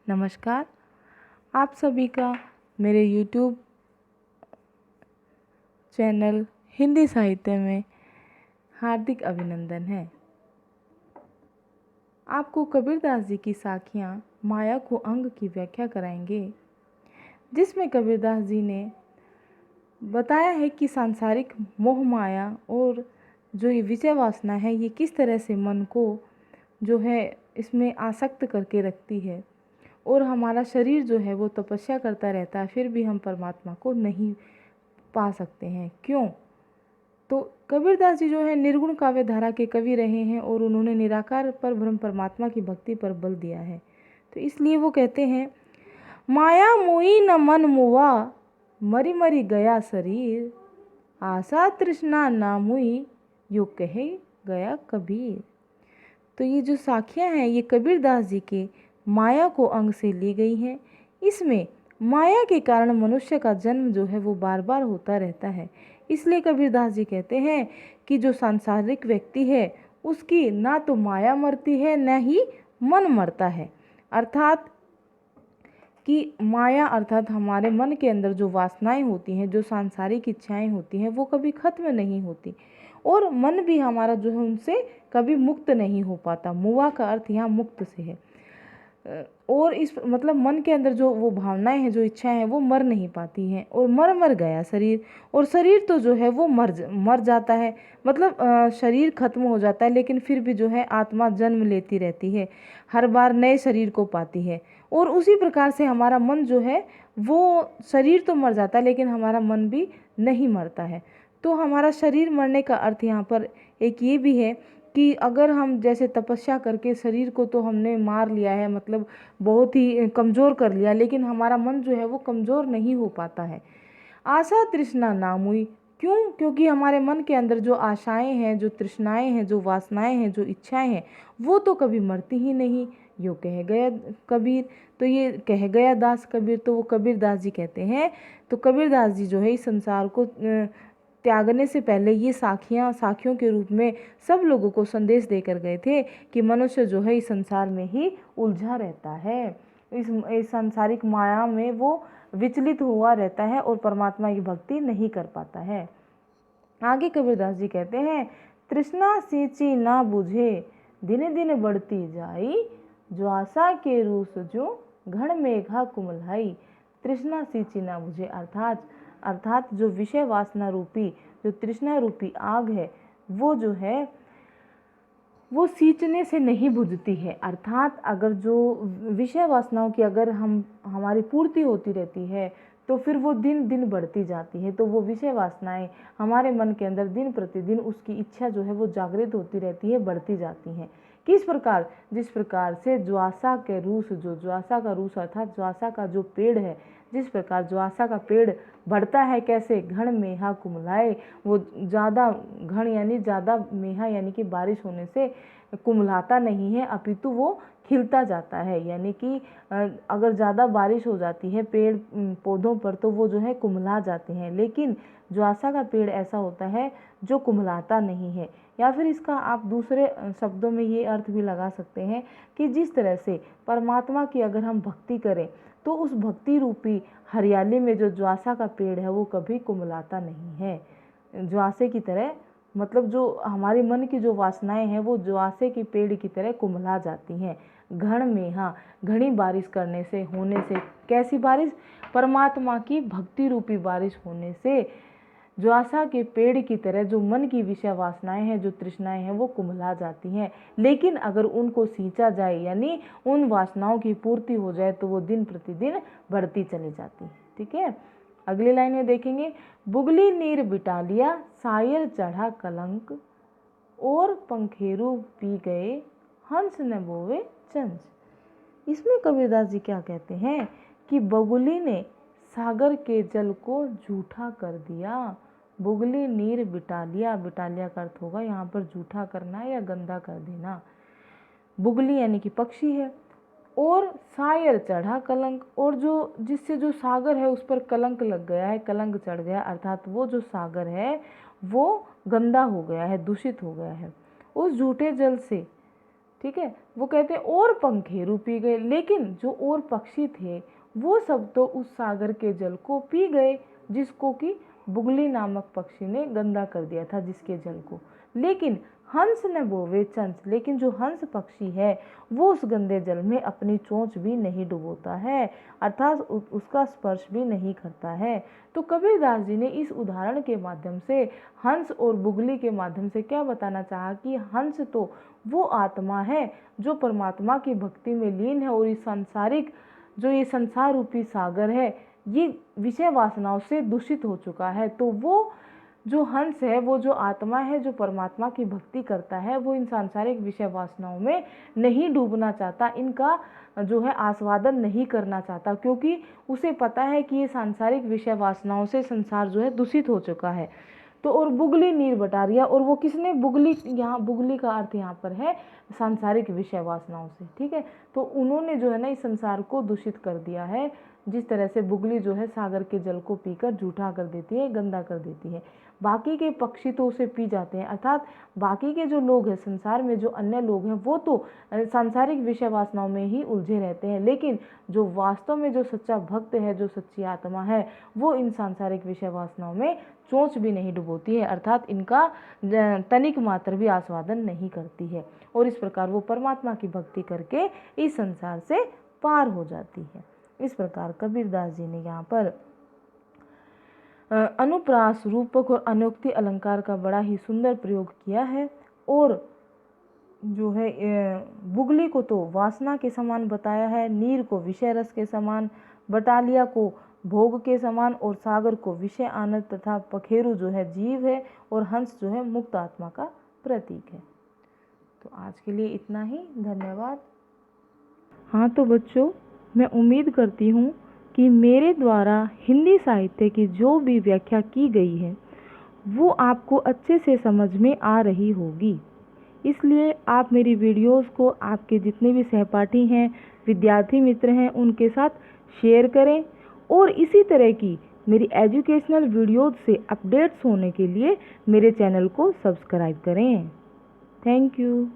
नमस्कार। आप सभी का मेरे YouTube चैनल हिंदी साहित्य में हार्दिक अभिनंदन है। आपको कबीरदास जी की साखियाँ माया को अंग की व्याख्या कराएंगे, जिसमें कबीरदास जी ने बताया है कि सांसारिक मोह माया और जो ये विषय वासना है ये किस तरह से मन को जो है इसमें आसक्त करके रखती है और हमारा शरीर जो है वो तपस्या करता रहता है, फिर भी हम परमात्मा को नहीं पा सकते हैं। क्यों? तो कबीरदास जी जो है निर्गुण काव्य धारा के कवि रहे हैं और उन्होंने निराकार पर ब्रह्म परमात्मा की भक्ति पर बल दिया है। तो इसलिए वो कहते हैं, माया मोई न मन मुआ, मरी मरी गया शरीर, आशा तृष्णा ना मुई, यो कहे गया कबीर। तो ये जो साखियाँ हैं ये कबीरदास जी के माया को अंग से ली गई हैं। इसमें माया के कारण मनुष्य का जन्म जो है वो बार बार होता रहता है। इसलिए कबीरदास जी कहते हैं कि जो सांसारिक व्यक्ति है उसकी ना तो माया मरती है न ही मन मरता है। अर्थात कि माया अर्थात हमारे मन के अंदर जो वासनाएं होती हैं, जो सांसारिक इच्छाएं होती हैं, वो कभी खत्म नहीं होती और मन भी हमारा जो है उनसे कभी मुक्त नहीं हो पाता। मुआ का अर्थ यहाँ मुक्त से है। और इस मतलब मन के अंदर जो वो भावनाएं हैं, जो इच्छाएं हैं, वो मर नहीं पाती हैं और मर गया शरीर, और शरीर तो जो है वो मर जाता है। मतलब शरीर खत्म हो जाता है, लेकिन फिर भी जो है आत्मा जन्म लेती रहती है, हर बार नए शरीर को पाती है। और उसी प्रकार से हमारा मन जो है वो शरीर तो मर जाता है लेकिन हमारा मन भी नहीं मरता है। तो हमारा शरीर मरने का अर्थ यहाँ पर एक ये भी है कि अगर हम जैसे तपस्या करके शरीर को तो हमने मार लिया है, मतलब बहुत ही कमज़ोर कर लिया, लेकिन हमारा मन जो है वो कमज़ोर नहीं हो पाता है। आशा तृष्णा नाम हुई, क्यों? क्योंकि हमारे मन के अंदर जो आशाएं हैं, जो तृष्णाएं हैं, जो वासनाएं हैं, जो इच्छाएं हैं, वो तो कभी मरती ही नहीं। यो कह गया कबीर। तो ये कह गया दास कबीर, तो वो कबीरदास जी कहते हैं। तो कबीरदास जी जो है इस संसार को त्यागने से पहले ये साखियों के रूप में सब लोगों को संदेश देकर गए थे कि मनुष्य जो है इस संसार में ही उलझा रहता है, इस सांसारिक माया में वो विचलित हुआ रहता है और परमात्मा की भक्ति नहीं कर पाता है। आगे कबीरदास जी कहते हैं, तृष्णा सींची ना बुझे, दिन दिन बढ़ती जाई, जो आशा के रूस जो घड़ मेघा कुमलाई। तृष्णा सींची ना बुझे अर्थात जो विषय वासना रूपी, जो तृष्णा रूपी आग है, वो जो है वो सींचने से नहीं बुझती है। अर्थात अगर जो विषय वासनाओं की अगर हमारी पूर्ति होती रहती है तो फिर वो दिन दिन बढ़ती जाती है। तो वो विषय वासनाएं हमारे मन के अंदर दिन प्रतिदिन उसकी इच्छा जो है वो जागृत होती रहती है, बढ़ती जाती हैं। किस प्रकार? जिस प्रकार से ज्वासा के रूस, जो ज्वासा का रूस अर्थात ज्वासा का जो पेड़ है, जिस प्रकार ज्वासा का पेड़ बढ़ता है, कैसे? घण मेहा कुमलाए, वो ज़्यादा घण यानी ज़्यादा, मेहा यानी कि बारिश होने से कुमलाता नहीं है, अपितु वो खिलता जाता है। यानी कि अगर ज़्यादा बारिश हो जाती है पेड़ पौधों पर तो वो जो है कुमला जाते हैं, लेकिन ज्वासा का पेड़ ऐसा होता है जो कुमलाता नहीं है। या फिर इसका आप दूसरे शब्दों में ये अर्थ भी लगा सकते हैं कि जिस तरह से परमात्मा की अगर हम भक्ति करें तो उस भक्ति रूपी हरियाली में जो ज्वासा का पेड़ है वो कभी कुमलाता नहीं है। ज्वासे की तरह, मतलब जो हमारे मन की जो वासनाएं हैं वो ज्वासे की पेड़ की तरह कुमला जाती हैं। घण मेहा, घनी बारिश करने से, होने से, कैसी बारिश? परमात्मा की भक्ति रूपी बारिश होने से ज्वासा के पेड़ की तरह जो मन की विषय वासनाएं हैं, जो तृष्णाएं हैं, वो कुमला जाती हैं। लेकिन अगर उनको सींचा जाए यानी उन वासनाओं की पूर्ति हो जाए तो वो दिन प्रतिदिन बढ़ती चली जाती है। ठीक है, अगली लाइन में देखेंगे, बुगली नीर बिटा लिया, सायर चढ़ा कलंक, और पंखेरु पी गए, हंस न बोवे चंच। इसमें कबीरदास जी क्या कहते हैं कि बगुली ने सागर के जल को जूठा कर दिया। बुगली नीर बिटालिया, बिटालिया का अर्थ होगा यहाँ पर जूठा करना या गंदा कर देना। बुगली यानी कि पक्षी है, और सायर चढ़ा कलंक, और जो जिससे जो सागर है उस पर कलंक लग गया है, कलंक चढ़ गया, अर्थात वो जो सागर है वो गंदा हो गया है, दूषित हो गया है। उस झूठे जल से ठीक है। वो कहते हैं और पंखेरु पी गए, लेकिन जो और पक्षी थे वो सब तो उस सागर के जल को पी गए जिसको कि बुगली नामक पक्षी ने गंदा कर दिया था, जिसके जल को। लेकिन हंस न बोवे चंच, लेकिन जो हंस पक्षी है वो उस गंदे जल में अपनी चोंच भी नहीं डुबोता है, अर्थात उसका स्पर्श भी नहीं करता है। तो कबीरदास जी ने इस उदाहरण के माध्यम से हंस और बुगली के माध्यम से क्या बताना चाहा कि हंस तो वो आत्मा है जो परमात्मा की भक्ति में लीन है, और इस सांसारिक जो ये संसार रूपी सागर है ये विषय वासनाओं से दूषित हो चुका है। तो वो जो हंस है, वो जो आत्मा है जो परमात्मा की भक्ति करता है, वो इन सांसारिक विषय वासनाओं में नहीं डूबना चाहता, इनका जो है आस्वादन नहीं करना चाहता, क्योंकि उसे पता है कि ये सांसारिक विषय वासनाओं से संसार जो है दूषित हो चुका है। तो और बुगली नीर बटारिया, और वो किसने बुगली, यहाँ बुगली का अर्थ यहाँ पर है सांसारिक विषय वासनाओं से, ठीक है। तो उन्होंने जो है ना इस संसार को दूषित कर दिया है, जिस तरह से बुगली जो है सागर के जल को पीकर जूठा कर देती है, गंदा कर देती है। बाकी के पक्षी तो उसे पी जाते हैं, अर्थात बाकी के जो लोग हैं संसार में, जो अन्य लोग हैं वो तो सांसारिक विषय वासनाओं में ही उलझे रहते हैं, लेकिन जो वास्तव में जो सच्चा भक्त है, जो सच्ची आत्मा है, वो इन सांसारिक विषय वासनाओं में चोंच भी नहीं डुबोती है, अर्थात इनका तनिक मात्र भी आस्वादन नहीं करती है, और इस प्रकार वो परमात्मा की भक्ति करके इस संसार से पार हो जाती है। इस प्रकार कबीरदास जी ने यहाँ पर अनुप्रास, रूपक और अनुक्ति अलंकार का बड़ा ही सुंदर प्रयोग किया है, और जो है बुगली को तो वासना के समान बताया है, नीर को विषय रस के समान, बटालिया को भोग के समान, और सागर को विषय आनंद तथा पखेरु जो है जीव है, और हंस जो है मुक्त आत्मा का प्रतीक है। तो आज के लिए इतना ही, धन्यवाद। हाँ तो बच्चों, मैं उम्मीद करती हूँ कि मेरे द्वारा हिंदी साहित्य की जो भी व्याख्या की गई है वो आपको अच्छे से समझ में आ रही होगी। इसलिए आप मेरी वीडियोस को आपके जितने भी सहपाठी हैं, विद्यार्थी मित्र हैं, उनके साथ शेयर करें, और इसी तरह की मेरी एजुकेशनल वीडियोस से अपडेट्स होने के लिए मेरे चैनल को सब्सक्राइब करें। Thank you.